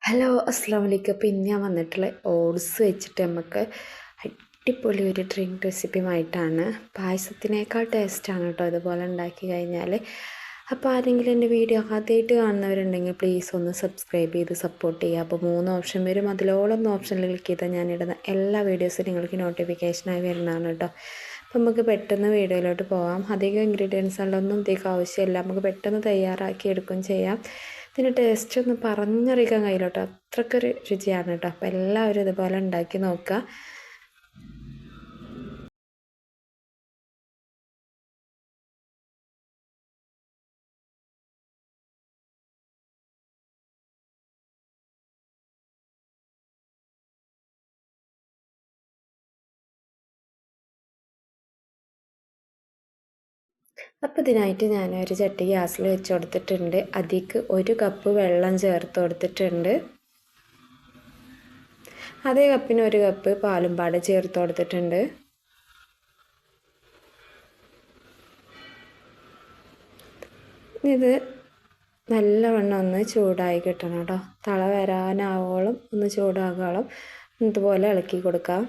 Hello അസ്സാം വലൈക്കും. അപ്പോൾ ഇന്ന് ഞാൻ വന്നിട്ടുള്ള ഓട്സ് വെച്ചിട്ട് നമുക്ക് അടിപൊളി ഒരു ഡ്രിങ്ക് റെസിപ്പിയുമായിട്ടാണ്. പായസത്തിനേക്കാൾ ടേസ്റ്റാണ് കേട്ടോ ഇതുപോലെ ഉണ്ടാക്കി കഴിഞ്ഞാൽ. അപ്പോൾ ആരെങ്കിലും എൻ്റെ വീഡിയോ ആദ്യമായിട്ട് കാണുന്നവരുണ്ടെങ്കിൽ പ്ലീസ് ഒന്ന് സബ്സ്ക്രൈബ് ചെയ്ത് സപ്പോർട്ട് ചെയ്യുക. അപ്പോൾ 3 ഓപ്ഷൻ വരും, അതിലോളൊന്ന് ഓപ്ഷനിൽ ക്ലിക്ക് ചെയ്താൽ ഞാനിടുന്ന എല്ലാ വീഡിയോസും നിങ്ങൾക്ക് നോട്ടിഫിക്കേഷനായി വരുന്നതാണ് കേട്ടോ. അപ്പോൾ നമുക്ക് പെട്ടെന്ന് വീഡിയോയിലോട്ട് പോകാം. അധികം ഇൻഗ്രീഡിയൻസുകളൊന്നും ഇതിലേക്ക് ആവശ്യമില്ല, നമുക്ക് പെട്ടെന്ന് തയ്യാറാക്കി എടുക്കുകയും ചെയ്യാം. ഇതിൻ്റെ ടേസ്റ്റ് ഒന്ന് പറഞ്ഞറിയിക്കാൻ കഴിയില്ല കേട്ടോ, അത്രയ്ക്കൊരു രുചിയാണ് കേട്ടോ. അപ്പോൾ എല്ലാവരും ഇതുപോലെ ഉണ്ടാക്കി നോക്കുക. അപ്പോൾ ഇതിനായിട്ട് ഞാനൊരു ചട്ടി ഗ്യാസിൽ വെച്ച് കൊടുത്തിട്ടുണ്ട്. അതിലേക്ക് 1 കപ്പ് വെള്ളം ചേർത്ത് കൊടുത്തിട്ടുണ്ട്. അതേ കപ്പിന് 1 കപ്പ് പാലും പാടെ ചേർത്ത് കൊടുത്തിട്ടുണ്ട്. ഇത് നല്ലവണ്ണം ഒന്ന് ചൂടായി കിട്ടണം കേട്ടോ. തള വരാനാവോളം ഒന്ന് ചൂടാകോളം ഇതുപോലെ ഇളക്കി കൊടുക്കാം.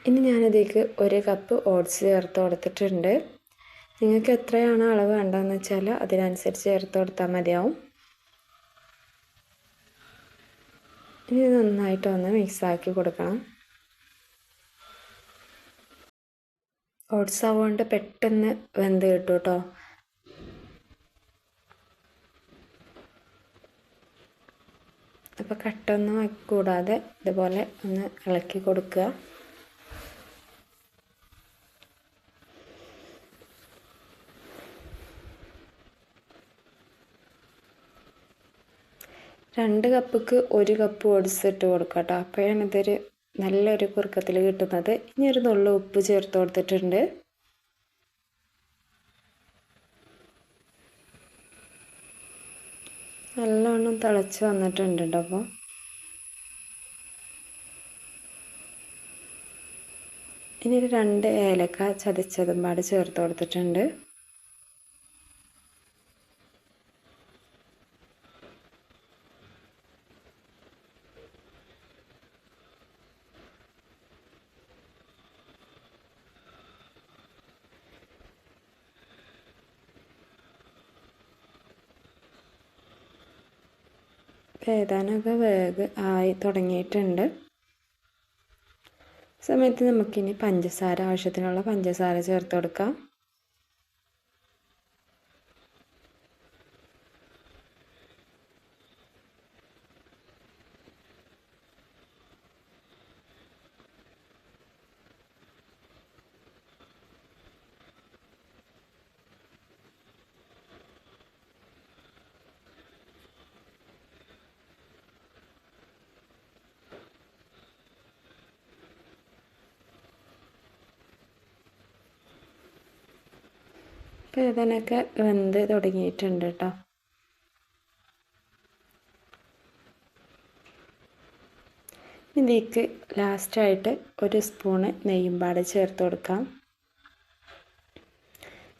ഇനി ഞാനതിലേക്ക് 1 കപ്പ് ഓട്സ് ചേർത്ത് കൊടുത്തിട്ടുണ്ട്. നിങ്ങൾക്ക് എത്രയാണ് അളവ് വേണ്ടതെന്ന് വെച്ചാൽ അതിനനുസരിച്ച് ചേർത്ത് കൊടുത്താൽ മതിയാവും. ഇനി നന്നായിട്ടൊന്ന് മിക്സാക്കി കൊടുക്കണം. ഓട്സ് ആവുകൊണ്ട് പെട്ടെന്ന് വെന്ത് കിട്ടും കേട്ടോ. അപ്പോൾ കട്ടൊന്നും കൂടാതെ ഇതുപോലെ ഒന്ന് ഇളക്കി കൊടുക്കുക. രണ്ട് കപ്പിക്ക് 1 കപ്പ് ഓട്സ് ഇട്ട് കൊടുക്കുക കേട്ടോ. അപ്പോഴാണ് ഇതൊരു നല്ലൊരു കുറുക്കത്തിൽ കിട്ടുന്നത്. ഇനി ഒരു നുള്ളു ഉപ്പ് ചേർത്ത് കൊടുത്തിട്ടുണ്ട്. നല്ലോണം തിളച്ച് വന്നിട്ടുണ്ട് കേട്ടോ. അപ്പോൾ ഇനി ഒരു 2 ഏലക്ക ചതച്ചതും പാടെ ചേർത്ത് കൊടുത്തിട്ടുണ്ട്. ഏതാനൊക്കെ ആയി തുടങ്ങിയിട്ടുണ്ട്. സമയത്ത് നമുക്കിനി പഞ്ചസാര, ആവശ്യത്തിനുള്ള പഞ്ചസാര ചേർത്ത് കൊടുക്കാം. അപ്പോൾ ഇതിനൊക്കെ വെന്ത് തുടങ്ങിയിട്ടുണ്ട് കേട്ടോ. ഇതിലേക്ക് ലാസ്റ്റായിട്ട് 1 സ്പൂണ് നെയ്യും പാടെ ചേർത്ത് കൊടുക്കാം.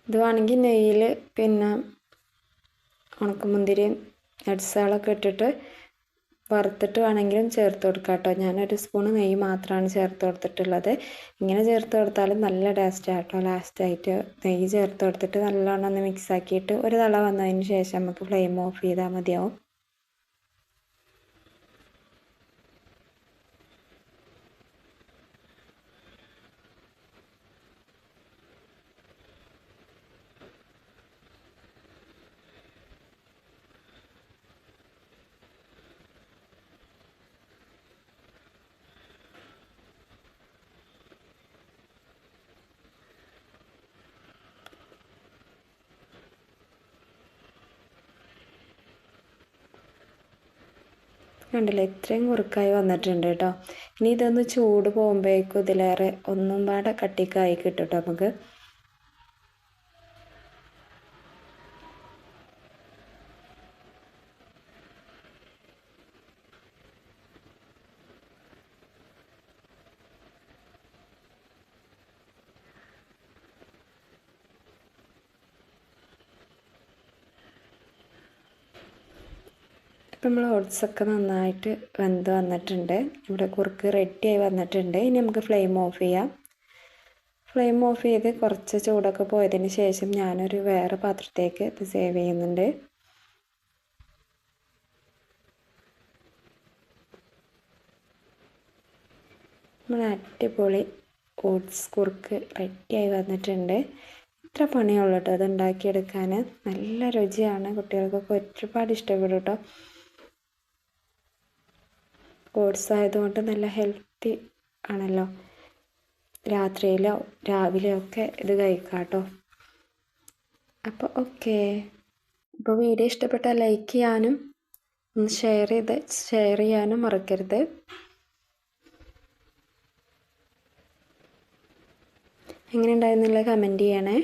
ഇത് വേണമെങ്കിൽ നെയ്യിൽ പിന്നെ ഉണക്കമുന്തിരിയും നട്ട്സുകളൊക്കെ ഇട്ടിട്ട് വറുത്തിട്ട് വേണമെങ്കിലും ചേർത്ത് കൊടുക്കാം കേട്ടോ. ഞാനൊരു സ്പൂണ് നെയ്യ് മാത്രമാണ് ചേർത്ത് കൊടുത്തിട്ടുള്ളത്. ഇങ്ങനെ ചേർത്ത് കൊടുത്താലും നല്ല ടേസ്റ്റാണ് കേട്ടോ. ലാസ്റ്റായിട്ട് നെയ്യ് ചേർത്ത് കൊടുത്തിട്ട് നല്ലോണം ഒന്ന് മിക്സാക്കിയിട്ട് ഒരു തള വന്നതിന് ശേഷം നമുക്ക് ഫ്ലെയിം ഓഫ് ചെയ്താൽ മതിയാവും. കണ്ടില്ലേ, ഇത്രയും കുറുക്കായി വന്നിട്ടുണ്ട് കേട്ടോ. ഇനി ഇതൊന്ന് ചൂട് പോകുമ്പോഴേക്കും ഇതിലേറെ ഒന്നും പാടെ കട്ടിക്കായി കിട്ടും കേട്ടോ നമുക്ക്. ഇപ്പം നമ്മൾ ഓട്സൊക്കെ നന്നായിട്ട് വെന്ത് വന്നിട്ടുണ്ട്. ഇവിടെ കുറുക്ക് റെഡിയായി വന്നിട്ടുണ്ട്. ഇനി നമുക്ക് ഫ്ലെയിം ഓഫ് ചെയ്യാം. ഫ്ലെയിം ഓഫ് ചെയ്ത് കുറച്ച് ചൂടൊക്കെ പോയതിന് ശേഷം ഞാനൊരു വേറെ പാത്രത്തേക്ക് ഇത് സേവ് ചെയ്യുന്നുണ്ട്. നമ്മൾ അടിപൊളി ഓട്സ് കുറുക്ക് റെഡിയായി വന്നിട്ടുണ്ട്. ഇത്ര പണിയുള്ളൂ കേട്ടോ അത് ഉണ്ടാക്കിയെടുക്കാൻ. നല്ല രുചിയാണ്, കുട്ടികൾക്കൊക്കെ ഒരുപാട് ഇഷ്ടപ്പെടും കേട്ടോ. ഓട്സ് ആയതുകൊണ്ട് നല്ല ഹെൽത്തി ആണല്ലോ. രാത്രിയിലോ രാവിലെയോ ഒക്കെ ഇത് കഴിക്കാം കേട്ടോ. അപ്പോൾ ഓക്കെ. അപ്പോൾ വീഡിയോ ഇഷ്ടപ്പെട്ടാൽ ലൈക്ക് ചെയ്യാനും ഒന്ന് ഷെയർ ചെയ്യാനും മറക്കരുത്. എങ്ങനെ ഉണ്ടായിരുന്നില്ല കമൻറ്റ് ചെയ്യണേ.